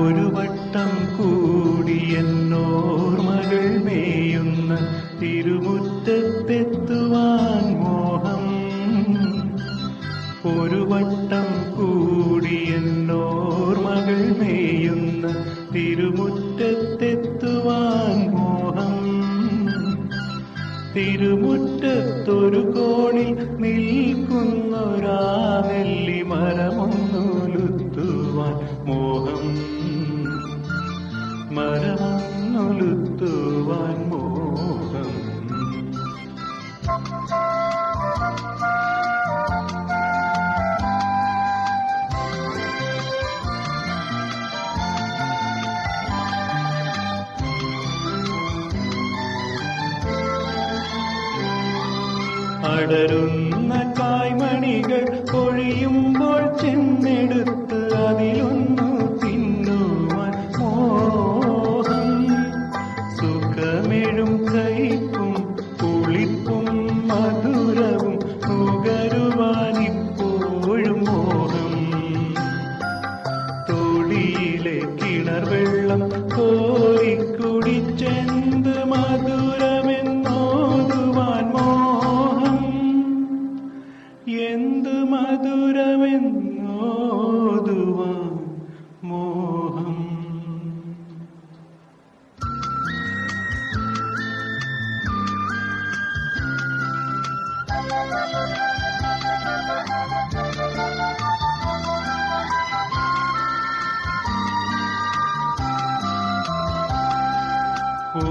ഒരു വട്ടം കൂടി എന്നോർമകൾ മേയുന്ന തിരുമുറ്റത്തെത്തുവാൻ മോഹം. ഒരു വട്ടം കൂടി എന്നോർമകൾ മേയുന്ന തിരുമുറ്റത്തെത്തുവാൻ മോഹം. തിരുമുറ്റത്തൊരു കോണിൽ നിൽക്കുന്നൊരാ നെല്ലിമരമൊന്നുലുത്തുവാൻ മോഹം. മരമൊന്നുലുത്തുവാൻ മോഹം. അടരുന്ന കായ്മണികൾ പൊഴിയുമ്പോൾ ചെന്നെടുത്ത് അതിലൊന്നു തിന്നുവാൻ മോഹം. സുഖമെഴും കയ്പും പുളിപ്പും മധുരവും നുകരുവാനിപ്പോഴും മോഹം. തൊടിയിലെ കിണർ വെള്ളം കോരിക്കുടിച്ചെന്ത് മധുരമെന്നോതുവാൻ മോഹം. എന്ത് മധുരമെന്നോതുവാൻ മോഹം.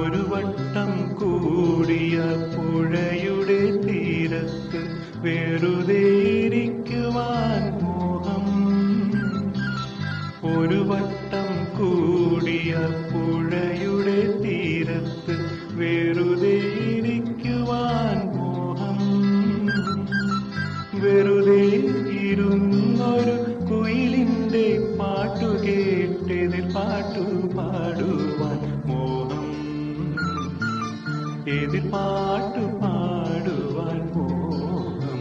ഒരു വട്ടം കൂടിയ പുഴയുടെ തീരത്ത് വെറുതെ ഇരിക്കുവാൻ മോഹം. ഒരു വട്ടം കൂടിയ പുഴയുടെ തീരത്ത് വെറുതെ ഇരിക്കുവാൻ മോഹം. വെറുതെ ഇരുന്നൊരു കുയിലിന്റെ പാട്ടുകേട്ടതിൽ പാട്ടു പാടുവാൻ മോഹം. ഇതിൽ പാട്ടു പാടുവാൻ മോഹം.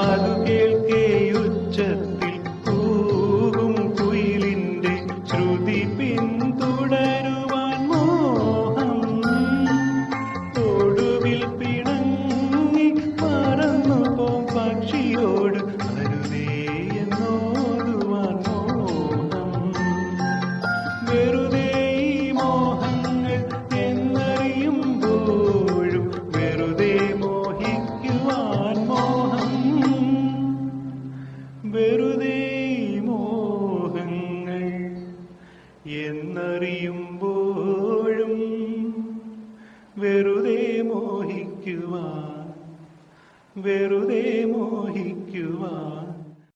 അതു കേൾക്കേയുച്ചത്തിൽ കൂകും കുയിലിന്റെ ശ്രുതി പിന്തുടരുവാൻ മോഹം. ഒടുവിൽ പിണങ്ങി പറന്നു പോം പക്ഷിയോട് അരുതേ എന്നോതുവാൻ മോഹം. വെറുതെ ഈ മോഹങ്ങൾ എന്നറിയുമ്പോഴും വെറുതെ മോഹിക്കുവാൻ മോഹം. വെറുതെ മോഹങ്ങൾ എന്നറിയുമ്പോഴും വെറുതെ മോഹിക്കുവാൻ